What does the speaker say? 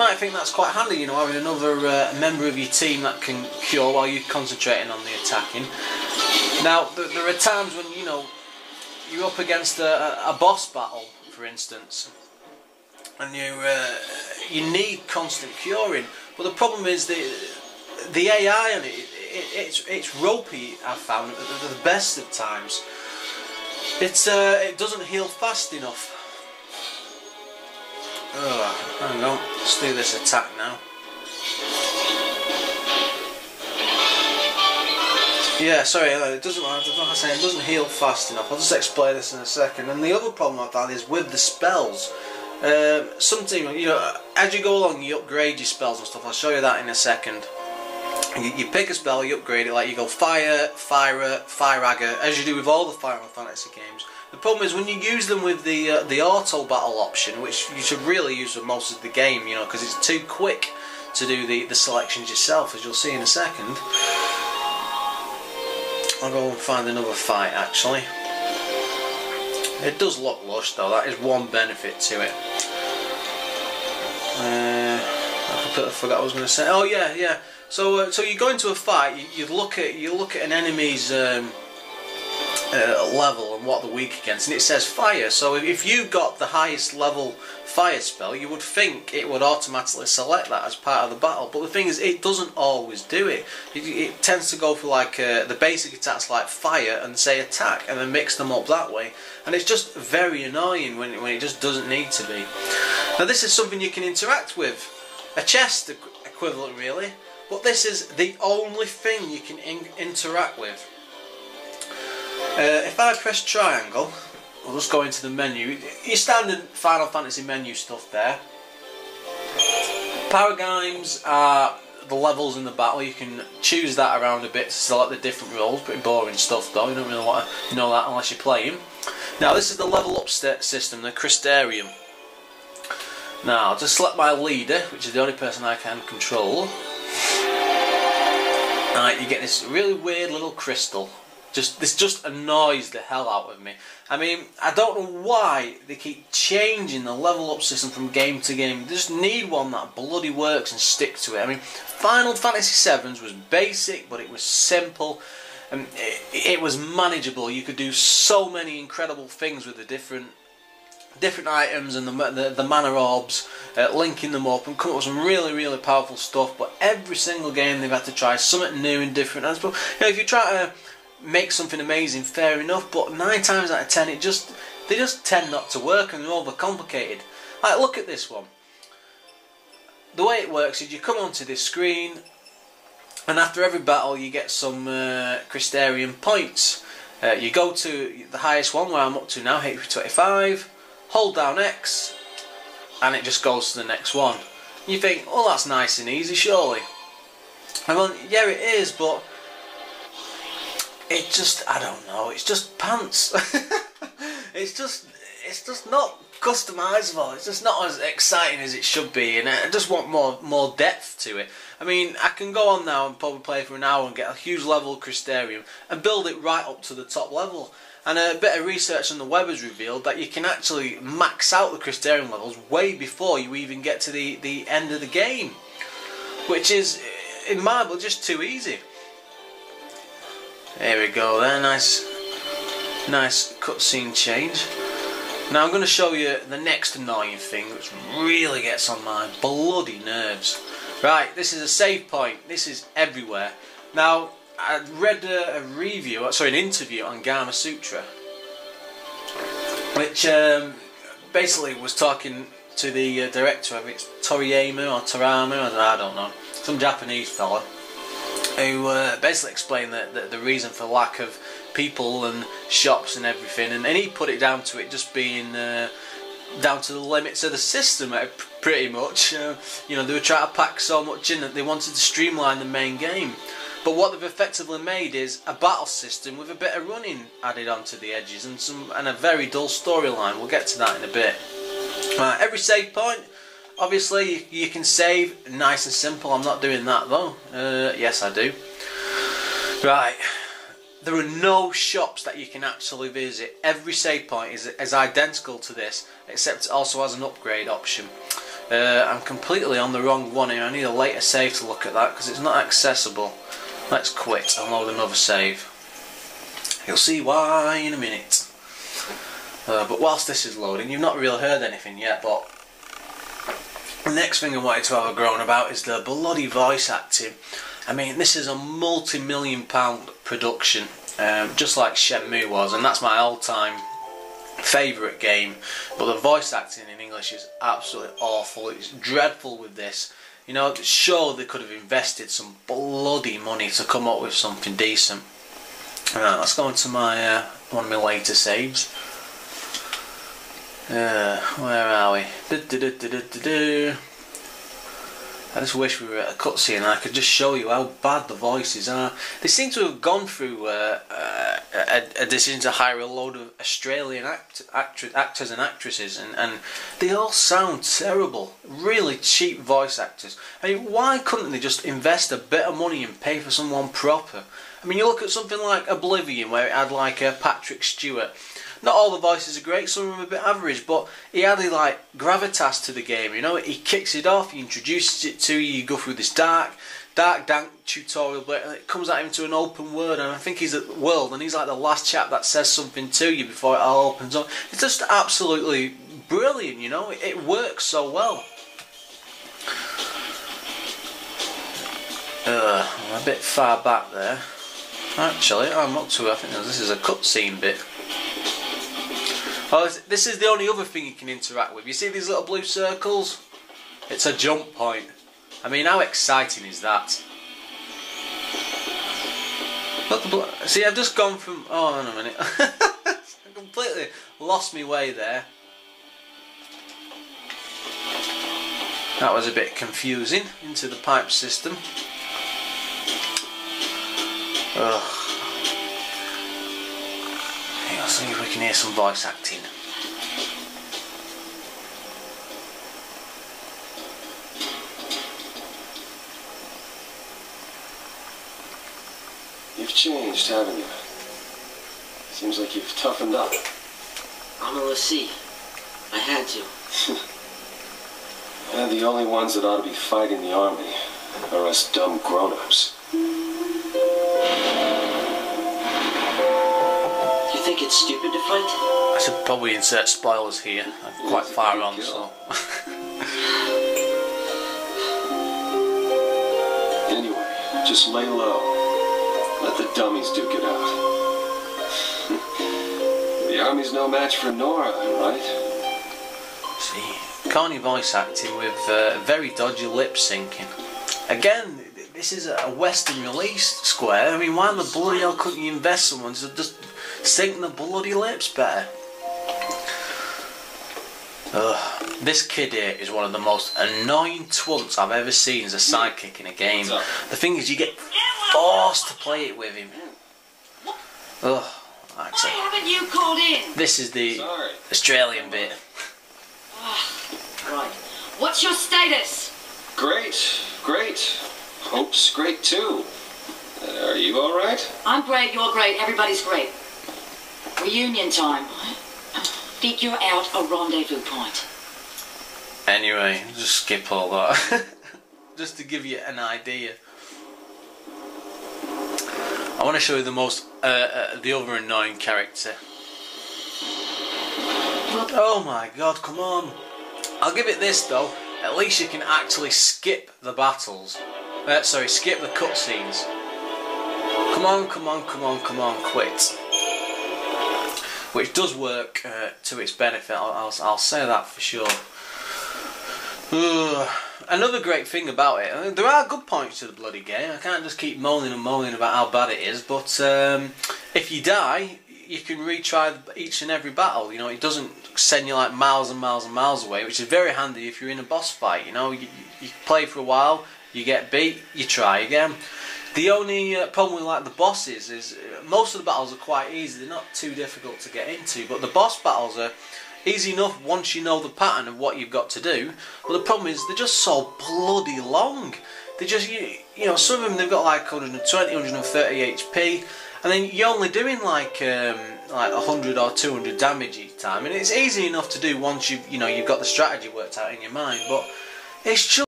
might think that's quite handy, you know, having another member of your team that can cure while you're concentrating on the attacking. Now, there are times when, you know, you're up against a boss battle, for instance, and you need constant curing. But the problem is the AI on it, it's ropey. I've found at the best of times. It doesn't heal fast enough. Oh, hang on, let's do this attack now. Yeah, sorry, it doesn't heal fast enough. I'll just explain this in a second. And the other problem I've had is with the spells. Something, you know, as you go along, you upgrade your spells and stuff. I'll show you that in a second. You pick a spell, you upgrade it, like you go fire, Fire-Agger, as you do with all the Final Fantasy games. The problem is when you use them with the auto battle option, which you should really use for most of the game, you know, because it's too quick to do the selections yourself, as you'll see in a second. I'll go and find another fight, actually. It does look lush, though. That is one benefit to it. I completely forgot what I was going to say. Oh yeah, yeah. So you go into a fight. You look at an enemy's level and what they're weak against, and it says fire. So if you got the highest level fire spell, you would think it would automatically select that as part of the battle. But the thing is, it doesn't always do it. It tends to go for like the basic attacks like fire and say attack, and then mix them up that way. And it's just very annoying when it just doesn't need to be. Now this is something you can interact with, a chest equivalent really. But this is the only thing you can interact with. If I press triangle, I'll just go into the menu. Your standard Final Fantasy menu stuff there. Paradigms are the levels in the battle. You can choose that around a bit to select the different roles. Pretty boring stuff though. You don't really want to know that unless you're playing. Now this is the level up system, the XIII. Now I'll just select my leader, which is the only person I can control. Right, you get this really weird little crystal. This just annoys the hell out of me. I mean, I don't know why they keep changing the level up system from game to game. They just need one that bloody works and stick to it. I mean, Final Fantasy VII was basic, but it was simple. And it was manageable. You could do so many incredible things with the different items and the mana orbs, linking them up and come up with some really powerful stuff. But every single game they've had to try something new and different. And you know, if you try to make something amazing, fair enough, but 9 times out of 10 they just tend not to work and they're overcomplicated. Like, look at this one. The way it works is you come onto this screen, and after every battle you get some XIII points. You go to the highest one, where I'm up to now, HP 25, hold down X, and it just goes to the next one. You think, oh, that's nice and easy, surely. I mean, yeah, it is, but it just, I don't know, it's just pants. it's just not customizable. It's just not as exciting as it should be, and I just want more depth to it. I mean, I can go on now and probably play for an hour and get a huge level of XIII and build it right up to the top level. And a bit of research on the web has revealed that you can actually max out the XIII levels way before you even get to the end of the game, which is, in my book, just too easy. There we go there, nice cutscene change. Now I'm going to show you the next annoying thing which really gets on my bloody nerves. Right, this is a save point. This is everywhere. Now, I read an interview on Gama Sutra, which basically was talking to the director of it, Toriyama or Torama, I don't know, some Japanese fella, who basically explained the reason for lack of people and shops and everything, and he put it down to it just being down to the limits of the system, pretty much. You know, they were trying to pack so much in that they wanted to streamline the main game. But what they've effectively made is a battle system with a bit of running added onto the edges and a very dull storyline. We'll get to that in a bit. Every save point, obviously, you can save nice and simple. I'm not doing that though. Yes, I do. Right. There are no shops that you can actually visit. Every save point is identical to this, except it also has an upgrade option. I'm completely on the wrong one here. I need a later save to look at that because it's not accessible. Let's quit and load another save. You'll see why in a minute. But whilst this is loading, you've not really heard anything yet, but the next thing I wanted to have a groan about is the bloody voice acting. I mean, this is a multi-million-pound production, just like Shenmue was, and that's my all-time favourite game. But the voice acting in English is absolutely awful. It's dreadful with this. You know, sure they could have invested some bloody money to come up with something decent. Right, let's go into my one of my later saves. Where are we? I just wish we were at a cutscene and I could just show you how bad the voices are. They seem to have gone through a decision to hire a load of Australian actors and actresses, and they all sound terrible. Really cheap voice actors. I mean, why couldn't they just invest a bit of money and pay for someone proper? I mean, you look at something like Oblivion, where it had like Patrick Stewart. Not all the voices are great, some of them are a bit average, but he added like gravitas to the game, you know. He kicks it off, he introduces it to you, you go through this dank tutorial, but it comes out into an open world, and I think he's at world, and he's like the last chap that says something to you before it all opens up. It's just absolutely brilliant, you know. It works so well. I'm a bit far back there. Actually, I'm up to it. I think this is a cutscene bit. Oh, this is the only other thing you can interact with. You see these little blue circles? It's a jump point. I mean, how exciting is that? See, I've just gone from... Oh, hang on a minute. I completely lost my way there. That was a bit confusing into the pipe system. Ugh. Let's see if we can hear some voice acting. You've changed, haven't you? Seems like you've toughened up. I'm a lessee. I had to. And the only ones that ought to be fighting the army are us dumb grown-ups. Think it's stupid to fight? I should probably insert spoilers here. I'm quite far on, so... Anyway, just lay low. Let the dummies duke it out. The army's no match for Nora, right? See, corny voice acting with very dodgy lip syncing. Again, this is a Western release, Square. I mean, why the bloody hell couldn't you invest someone to just sync the bloody lips better? Ugh. This kid here is one of the most annoying twunts I've ever seen as a sidekick in a game. The thing is, you get forced to play it with him. Ugh. Why haven't you called in? This is the Australian bit. Right. What's your status? Great, great. Hope's great too. Are you alright? I'm great, you're great, everybody's great. Reunion time. Figure out a rendezvous point. Anyway, just skip all that. Just to give you an idea. I want to show you the most, the other annoying character. Oh my god, come on. I'll give it this though. At least you can actually skip the battles. Sorry, skip the cutscenes. Come on, come on, come on, come on, quit. Which does work to its benefit, I'll say that for sure. Another great thing about it, I mean, there are good points to the bloody game. I can't just keep moaning and moaning about how bad it is, but if you die, you can retry each and every battle. You know, it doesn't send you like miles and miles and miles away, which is very handy if you're in a boss fight. You know, you play for a while, you get beat, you try again. The only problem with like the bosses is most of the battles are quite easy. They're not too difficult to get into, but the boss battles are easy enough once you know the pattern of what you've got to do. But the problem is they're just so bloody long. They just, you know, some of them they've got like 120, 130 HP, and then you're only doing like 100 or 200 damage each time, and it's easy enough to do once you've got the strategy worked out in your mind. But it's just